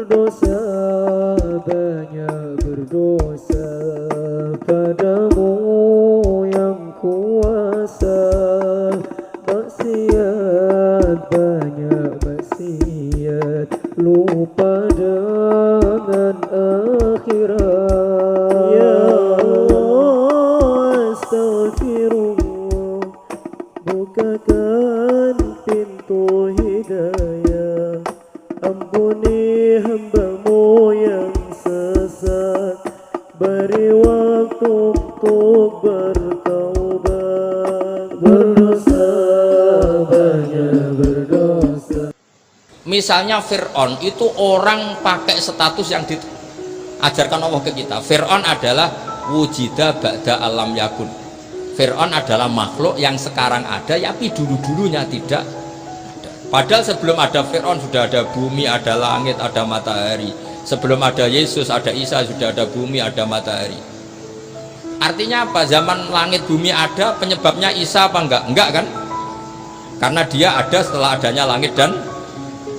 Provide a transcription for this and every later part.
berdosa, banyak berdosa padamu yang kuasa. Maksiat, banyak maksiat, lupa dengan akhirat. Ya Allah, astagfirullah, bukakan pintu hidayah, ampuni hamba-Mu yang sesat, beri waktu untuk bertaubat. Berdosa, banyak berdosa. Misalnya Fir'aun itu orang pakai status yang diajarkan Allah ke kita. Fir'aun adalah wujida ba'da alam yakun. Fir'aun adalah makhluk yang sekarang ada, tapi dulu-dulunya tidak ada. Padahal sebelum ada Fir'aun sudah ada bumi, ada langit, ada matahari. Sebelum ada Yesus, ada Isa, sudah ada bumi, ada matahari. Artinya apa? Zaman langit bumi ada, penyebabnya Isa apa enggak? Enggak kan? Karena dia ada setelah adanya langit dan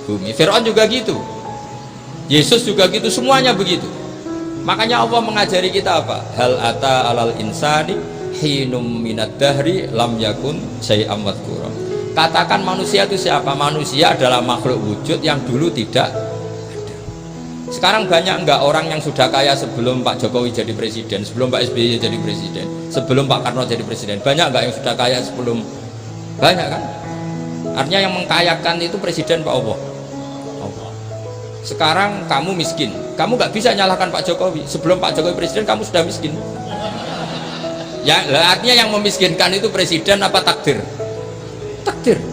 bumi. Fir'aun juga gitu, Yesus juga gitu, semuanya begitu. Makanya Allah mengajari kita apa? Hal ata alal insani hinum minad dahri lam yakun syai'am madhkura. Katakan manusia itu siapa? Manusia adalah makhluk wujud yang dulu tidak ada. Sekarang banyak enggak orang yang sudah kaya sebelum Pak Jokowi jadi presiden, sebelum Pak SBY jadi presiden, sebelum Pak Karno jadi presiden? Banyak enggak yang sudah kaya sebelum? Banyak kan? Artinya yang mengkayakan itu presiden Pak Allah. Sekarang kamu miskin, kamu nggak bisa nyalahkan Pak Jokowi. Sebelum Pak Jokowi presiden kamu sudah miskin. Ya, artinya yang memiskinkan itu presiden apa takdir? Takdir.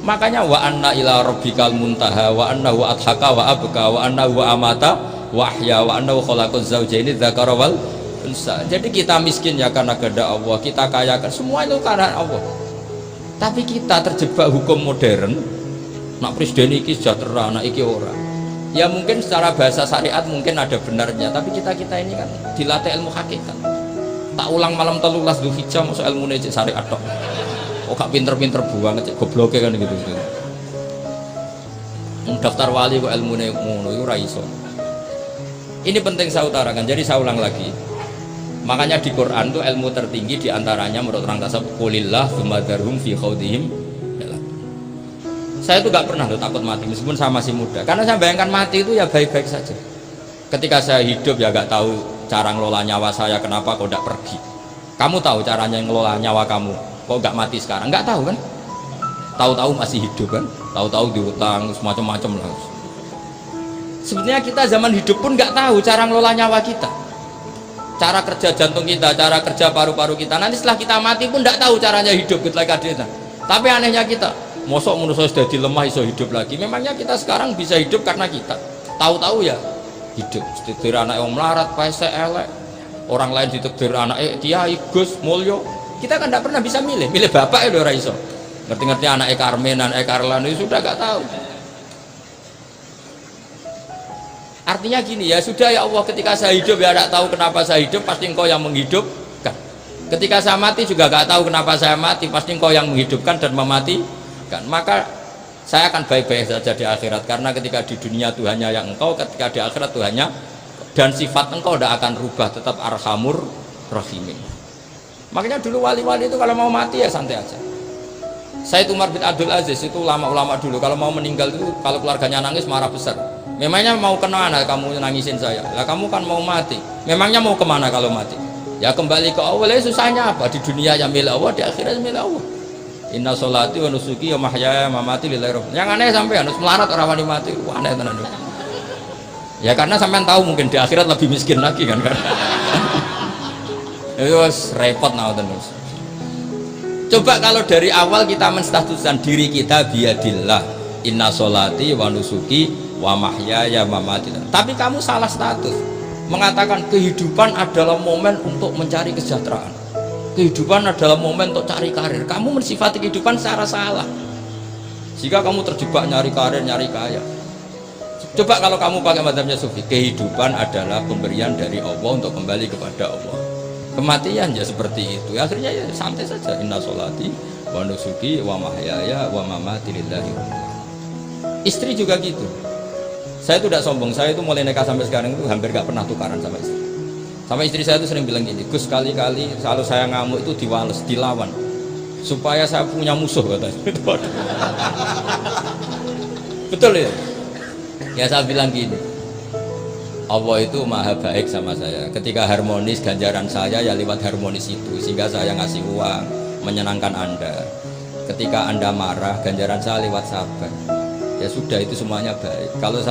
Makanya wa anna ila rabbikal muntaha wa annahu adhaka wa abka wa annahu amata wa ahya wa annahu khalaqaz zawjaini dzakara wal unsa. Jadi kita miskin ya karena kehendak Allah, kita kaya kan semua itu karena Allah. Tapi kita terjebak hukum modern. Nak presiden iki sejahtera, nak iki ora. Ya mungkin secara bahasa syariat mungkin ada benarnya, tapi kita ini kan dilatih ilmu hakikat. Tak ulang malam 13 Dzulhijjah masuk ilmune cek syariat tok. Oh gak pinter-pinter banget cek gobloke kan gitu. Daftar wali kok ilmune ngono iku ora iso. Ini penting saya utarakan, jadi saya ulang lagi. Makanya di Quran tuh ilmu tertinggi diantaranya menurut orang tasawuf qulillah tsummadarhum fi khaudihim. Saya itu gak pernah loh takut mati meskipun saya masih muda, karena saya bayangkan mati itu ya baik-baik saja. Ketika saya hidup ya gak tahu cara ngelola nyawa saya, kenapa kok gak pergi. Kamu tahu caranya ngelola nyawa kamu, kok gak mati sekarang? Gak tahu kan? Tahu-tahu masih hidup kan? Tahu-tahu diutang semacam-macam lah. Sebenarnya kita zaman hidup pun gak tahu cara ngelola nyawa kita, cara kerja jantung kita, cara kerja paru-paru kita. Nanti setelah kita mati pun gak tahu caranya hidup kita. Tapi anehnya kita mosok manusia sudah dilemah iso hidup lagi. Memangnya kita sekarang bisa hidup karena kita tahu-tahu ya hidup. Ditakdir anak yang melarat, paese elek, orang lain ditakdir anak kiai Gus Mulyo. Kita kan tidak pernah bisa milih bapak ya ora iso. Ngerti-ngerti anak Karmen, anak Karlan itu sudah gak tahu. Artinya gini ya sudah ya Allah, ketika saya hidup ya tidak tahu kenapa saya hidup, pasti Engkau yang menghidupkan. Ketika saya mati juga gak tahu kenapa saya mati, pasti Engkau yang menghidupkan dan mematikan. Maka saya akan baik-baik saja di akhirat, karena ketika di dunia Tuhannya yang Engkau, ketika di akhirat Tuhannya, dan sifat Engkau tidak akan rubah, tetap arhamur rahimin. Makanya dulu wali-wali itu kalau mau mati ya santai aja. Sayyid Umar bin Abdul Aziz itu ulama-ulama dulu kalau mau meninggal itu kalau keluarganya nangis marah besar. Memangnya mau kemana kamu nangisin saya? Lah kamu kan mau mati. Memangnya mau kemana kalau mati? Ya kembali ke Allah. Susahnya apa? Di dunia yang milik Allah, di akhirat milik Allah. Inna sholati wa nusuki wa mahyaya wa mamati lillahi rabbil alamin. Yang aneh sampai harus melarat orang wani mati. Wah, aneh tenan. Ya karena sampean tahu mungkin di akhirat lebih miskin lagi kan. Itu repot terus. Coba kalau dari awal kita menstatuskan diri kita biadillah, inna sholati wa nusuki wa mahyaya wa mamati. Tapi kamu salah status. Mengatakan kehidupan adalah momen untuk mencari kesejahteraan. Kehidupan adalah momen untuk cari karir. Kamu mensifati kehidupan secara salah. Jika kamu terjebak nyari karir, nyari kaya. Coba kalau kamu pakai mazhabnya Sufi, kehidupan adalah pemberian dari Allah untuk kembali kepada Allah. Kematian ya seperti itu. Akhirnya ya santai saja. Inna sholati wa nusuki wa mahyaya wa mamati lillahi. Istri juga gitu. Saya itu tidak sombong, saya itu mulai nikah sampai sekarang itu hampir gak pernah tukaran sama istri. Sampai istri saya itu sering bilang gini, Gus kali-kali kalau saya ngamuk itu diwales, dilawan, supaya saya punya musuh katanya. Betul ya? Ya saya bilang gini, Allah itu maha baik sama saya. Ketika harmonis, ganjaran saya ya lewat harmonis itu, sehingga saya ngasih uang menyenangkan Anda. Ketika Anda marah, ganjaran saya lewat sabar. Ya sudah, itu semuanya baik. Kalau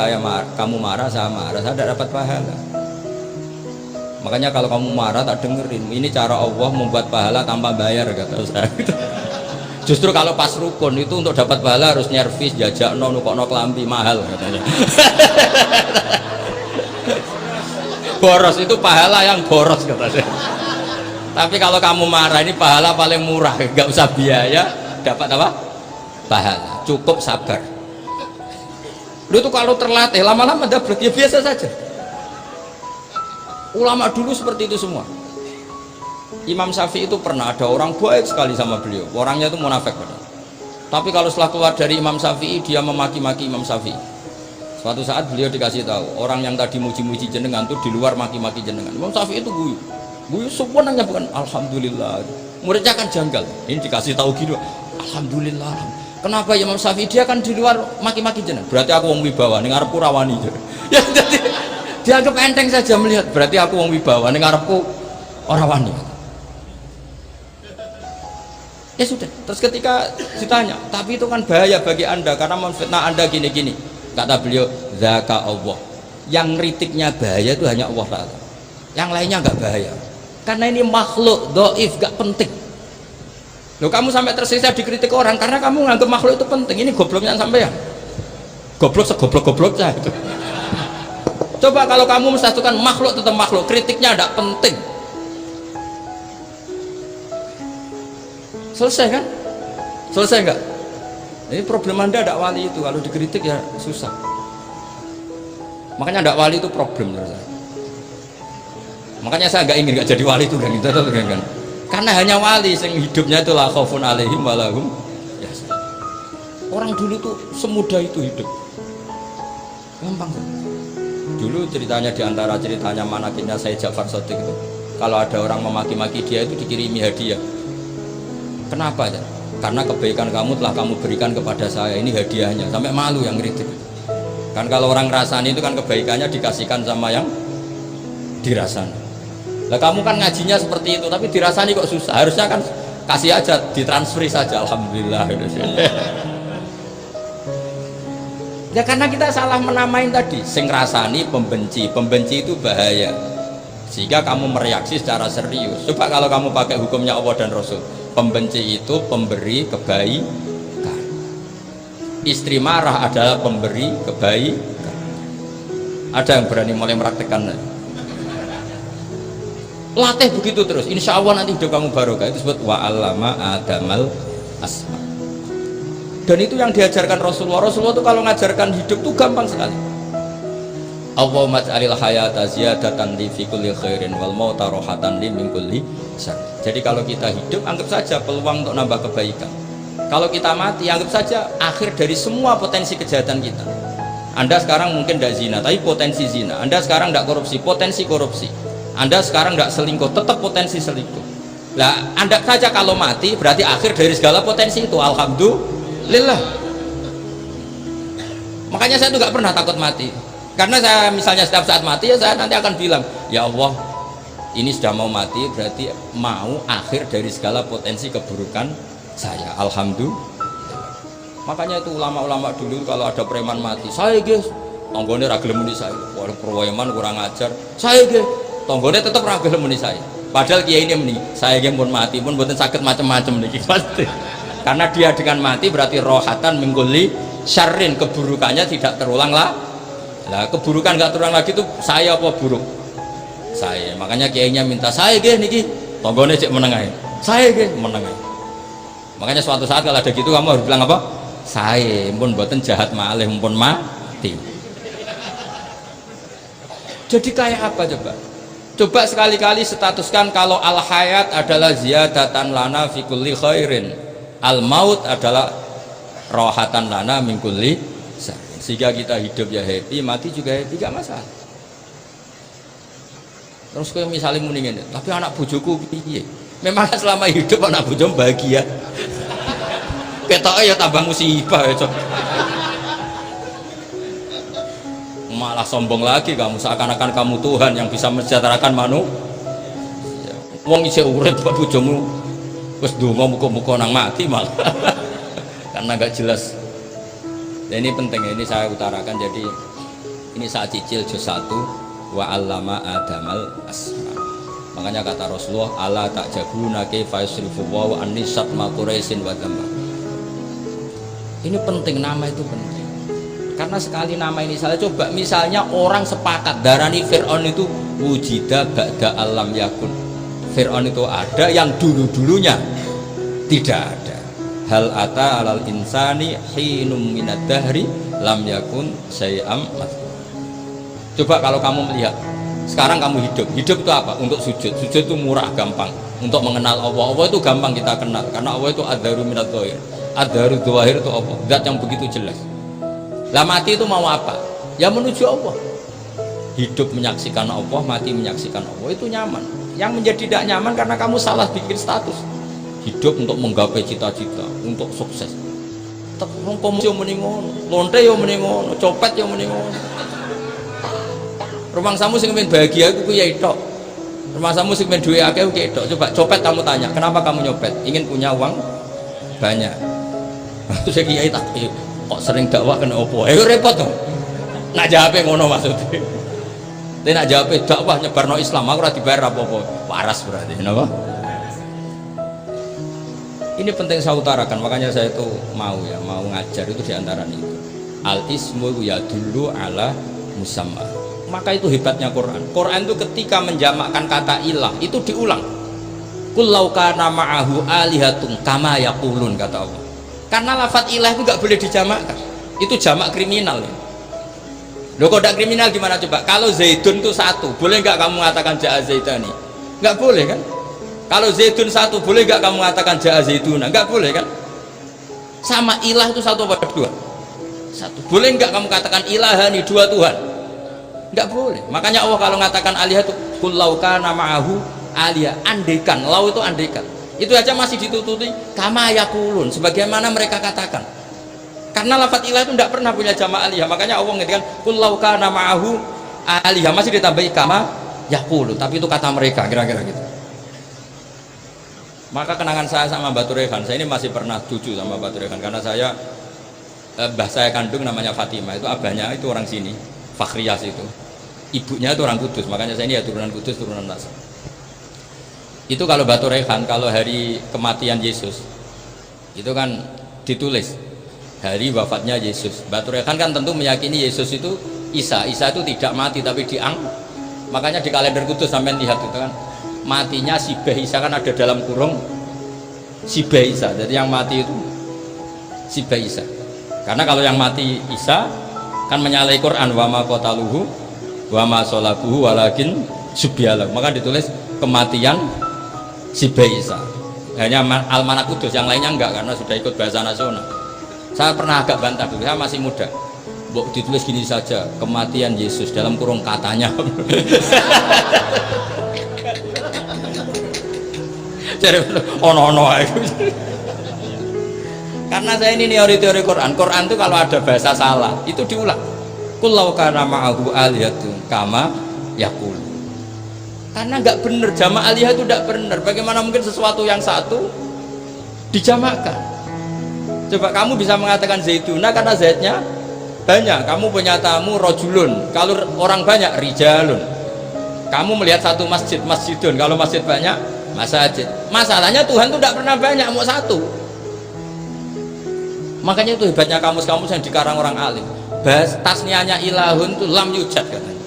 kamu marah, saya tidak dapat pahala. Makanya kalau kamu marah tak dengerin. Ini cara Allah membuat pahala tanpa bayar, kata saya. Justru kalau pas rukun itu untuk dapat pahala harus nyervis, jajak nukokno kelambi mahal katanya. Boros itu pahala yang boros katanya. Tapi kalau kamu marah ini pahala paling murah, nggak usah biaya, dapat apa? Pahala. Cukup sabar. Lu tuh kalau terlatih lama-lama dapat ya biasa saja. Ulama dulu seperti itu semua. Imam Syafi'i itu pernah ada orang baik sekali sama beliau. Orangnya itu munafik padahal. Tapi kalau setelah keluar dari Imam Syafi'i dia memaki-maki Imam Syafi'i. Suatu saat beliau dikasih tahu orang yang tadi muji-muji jenengan tuh di luar maki-maki jenengan. Imam Syafi'i itu guyu sebenarnya bukan alhamdulillah. Muridnya kan janggal. Ini dikasih tahu gitu. Alhamdulillah. Kenapa Imam Syafi'i dia kan di luar maki-maki jenengan? Berarti aku wong wibawa ning ngarepku rawani. Ya jadi dianggap enteng saja melihat. Berarti aku wong wibawa ning ngarepku ora wani. Ya sudah. Terus ketika ditanya, tapi itu kan bahaya bagi Anda karena memfitnah Anda gini-gini. Kata beliau, zaka Allah. Yang kritiknya bahaya itu hanya Allah Ta'ala. Yang lainnya enggak bahaya. Karena ini makhluk dhaif, enggak penting. Loh, kamu sampai tersiksa dikritik orang karena kamu nganggap makhluk itu penting. Ini gobloknya sampean. Goblok segoblok-gobloknya itu. Coba kalau kamu mensatukan makhluk tetap makhluk, kritiknya tidak penting. Selesai kan? Selesai enggak? Ini problem Anda tidak wali itu, kalau dikritik ya susah. Makanya tidak wali itu problem menurut saya. Makanya saya nggak ingin nggak jadi wali itu kan, kan? Karena hanya wali yang hidupnya itu la khaufun alaihim wa lahum yahzanun. Orang dulu tuh semudah itu hidup, gampang. Dulu ceritanya diantara ceritanya manakinnya Sayyid Ja'far Shadiq itu, kalau ada orang memaki-maki dia itu dikirimi hadiah. Kenapa ya? Karena kebaikan kamu telah kamu berikan kepada saya, ini hadiahnya. Sampai malu yang kritik. Kan kalau orang rasani itu kan kebaikannya dikasihkan sama yang dirasani. Lah kamu kan ngajinya seperti itu, tapi dirasani kok susah. Harusnya kan kasih aja, ditransferi saja. Alhamdulillah. Ya karena kita salah menamain tadi. Sing rasani pembenci, pembenci itu bahaya. Sehingga kamu mereaksi secara serius. Coba kalau kamu pakai hukumnya Allah dan Rasul. Pembenci itu pemberi kebaikan. Istri marah adalah pemberi kebaikan. Ada yang berani mulai mempraktekkan? Latih begitu terus, insya Allah nanti hidup kamu barokah. Itu disebut wa'allama adamal asma. Dan itu yang diajarkan Rasulullah. Rasulullah itu kalau ngajarkan hidup tuh gampang sekali. Allahumma ja'alil hayata ziyadatan li fi kulli khairin wal mauta rohatan li min kulli syarr. Jadi kalau kita hidup anggap saja peluang untuk nambah kebaikan. Kalau kita mati anggap saja akhir dari semua potensi kejahatan kita. Anda sekarang mungkin tidak zina, tapi potensi zina. Anda sekarang tidak korupsi, potensi korupsi. Anda sekarang tidak selingkuh, tetap potensi selingkuh. Lah, Anda saja kalau mati berarti akhir dari segala potensi itu. Alhamdulillah. Makanya saya tuh nggak pernah takut mati. Karena saya misalnya setiap saat mati ya saya nanti akan bilang, ya Allah, ini sudah mau mati berarti mau akhir dari segala potensi keburukan saya. Alhamdulillah. Makanya itu ulama-ulama dulu kalau ada preman mati, saya guys, tonggone ragil muni saya. Waduh, preman kurang ajar. Saya guys, tonggone tetap ragil muni saya. Padahal kiai ini muni, saya yang pun mati pun bukan sakit macam-macam nih pasti. Karena dia dengan mati berarti rohatan mengguli syarrin, keburukannya tidak terulang lah. Lah keburukan nggak terulang lagi itu saya apa buruk? Saya. Makanya kiainya minta saya gih niki, tonggone cek menengai. Saya gih menengai. Makanya suatu saat kalau ada gitu kamu harus bilang apa? Saya pun buatan jahat malih pun mati. Jadi kayak apa coba? Coba sekali-kali statuskan kalau al hayat adalah ziyadatan lana fi kulli khairin, al maut adalah rohatan lana min kulli syarr. sehingga kita hidup ya happy, mati juga happy, gak masalah. Terus kayak misalnya muni ngene, tapi anak bojoku piye? Memang selama hidup anak bojo bahagia. Ketoke ya tambah musibah ya, Cok. Malah sombong lagi kamu, seakan-akan kamu Tuhan yang bisa mensejahterakan manusia. Wong isih urip bojomu wis ndonga muga-muga nang mati malah. Karena gak jelas. Dan ini penting, ini saya utarakan. Jadi ini saat cicil juz 1 wa 'allama adamal asma. Makanya kata Rasulullah, ala ta'jabuna kaifa yusrifu wa annisat ma quraisin wa dzamba. Ini penting, nama itu penting. Karena sekali nama ini salah, coba misalnya orang sepakat darani Fir'aun itu wujida ba'da alam yakun. Fir'aun itu ada yang dulu-dulunya tidak ada. Hal ata alal insani hinum minad dahri lam yakun syai'am madhkur. Coba kalau kamu melihat sekarang kamu hidup itu apa? Untuk sujud itu murah, gampang. Untuk mengenal Allah itu gampang kita kenal, karena Allah itu adharu minad dhahir. Adharu dhahir itu apa? Zat yang begitu jelas. Lah mati itu mau apa? Ya menuju Allah. Hidup menyaksikan Allah, mati menyaksikan Allah, itu nyaman. Yang menjadi tidak nyaman karena kamu salah bikin status. Hidup untuk menggapai cita-cita, untuk sukses. Wong komunis yo muni ngono, lonte yo muni ngono, copet yo muni ngono. Rumangsamu sing pengen bahagia iku kuwi tok. Rumangsamu sing pengen duwe akeh kuwi tok. Coba copet kamu tanya, kenapa kamu nyopet? Ingin punya uang banyak. Terus kiai tak kok sering dakwah kena opo? Repot to. Nak jawabe ngono maksudnya. Tapi nak jawabe dakwah nyebarno Islam, aku ora dibayar apa-apa. Waras berarti, napa? Ini penting saya utarakan, makanya saya itu mau ngajar itu diantara itu. Al ismu ya dulu ala musamma. Maka itu hebatnya Quran. Quran itu ketika menjamakkan kata ilah itu diulang. Qul law kana ma'ahu alihatun kama yaqulun, kata Allah. Karena lafaz ilah itu nggak boleh dijamakkan. Itu jamak kriminal. Loh, kok tidak kriminal gimana coba? Kalau Zaidun itu satu, boleh nggak kamu mengatakan ja'a Zaidani? Nggak boleh kan? Kalau Zaidun satu, boleh nggak kamu mengatakan ja'a Zaiduna? Nggak boleh kan? Sama ilah itu satu apa dua? Satu. Boleh nggak kamu katakan ilahani, dua Tuhan? Nggak boleh. Makanya Allah kalau mengatakan alihah itu qul law kana ma'ahu aliyah, andaikan. Lau itu andaikan. Itu aja masih ditututi kama yaqulun, sebagaimana mereka katakan. Karena lafaz ilah itu tidak pernah punya jama' aliyah. Makanya Allah ngertikan qul law kana ma'ahu aliyah, masih ditambahi kama yaqulun, tapi itu kata mereka, kira-kira gitu. Maka kenangan saya sama Batu Rehan, saya ini masih pernah cucu sama Batu Rehan, karena saya mbah saya kandung namanya Fatimah, itu abahnya itu orang sini, Fakhriyas itu, ibunya itu orang Kudus, makanya saya ini ya turunan Kudus, turunan Nasr. Itu kalau Batu Rehan, kalau hari kematian Yesus itu kan ditulis hari wafatnya Yesus. Batu Rehan kan tentu meyakini Yesus itu Isa itu tidak mati tapi makanya di kalender Kudus sampai lihat itu kan matinya Sibeh Isa, kan ada dalam kurung Sibeh Isa, jadi yang mati itu Sibeh Isa. Karena kalau yang mati Isa kan menyalahi Quran, wa ma qataluhu wa ma salabuhu walakin subyalah, maka ditulis kematian Sibeh Isa. Hanya Almanak Kudus, yang lainnya enggak, karena sudah ikut bahasa nasional. Saya pernah agak bantah dulu, saya masih muda, ditulis gini saja, kematian Yesus dalam kurung katanya. Karena saya ini teori Quran itu kalau ada bahasa salah itu diulang. Qul law kana ma'ahu alihatun kama yaqul. Karena nggak benar, jama' aliyah itu tidak benar. Bagaimana mungkin sesuatu yang satu dijamakkan? Coba kamu bisa mengatakan Zaiduna karena Zaidnya banyak, kamu punya tamu rojulun, kalau orang banyak rijalun. Kamu melihat satu masjid, masjidun, kalau masjid banyak masjid. Masalahnya Tuhan itu tidak pernah banyak, mau satu. Makanya itu hebatnya kamus-kamus yang dikarang orang alim. Bahas tasniahnya ilahun itu lam yujad katanya.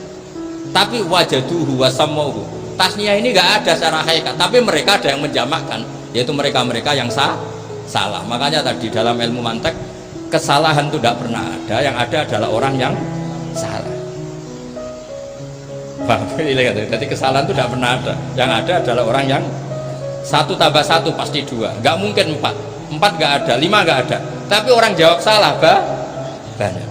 Tapi wajaduhu wasammuhu. Tasniah ini nggak ada secara hakikat, tapi mereka ada yang menjamakkan, yaitu mereka-mereka yang salah. Makanya tadi dalam ilmu mantek kesalahan itu tidak pernah ada, yang ada adalah orang yang salah. Jadi kesalahan itu tidak pernah ada, yang ada adalah orang yang satu tambah satu pasti dua, nggak mungkin empat nggak ada, lima nggak ada, tapi orang jawab salah banyak.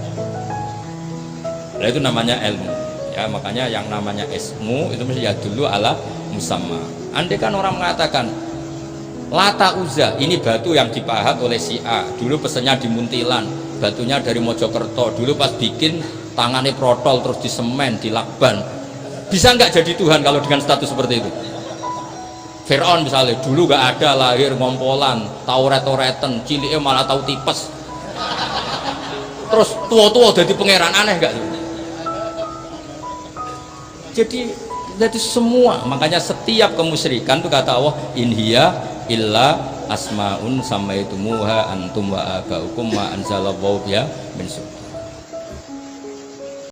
Nah, itu namanya ilmu. Ya, makanya yang namanya ismu itu mesti ya dulu ala musamma. Andai kan orang mengatakan Lata Uzza, ini batu yang dipahat oleh si A, dulu pesennya di Muntilan, batunya dari Mojokerto, dulu pas bikin tangannya protol terus disemen, dilakban. Bisa nggak jadi Tuhan kalau dengan status seperti itu? Fir'aun misalnya, dulu nggak ada, lahir ngompolan, tahu retoreten, ciliknya malah tahu tipes, terus tua-tua jadi pangeran, aneh nggak? Jadi semua, makanya setiap kemusyrikan itu kata Allah, inhiya illa asmaun samaitumuha antum wa abaukum ma anzalallahu biha min sultan.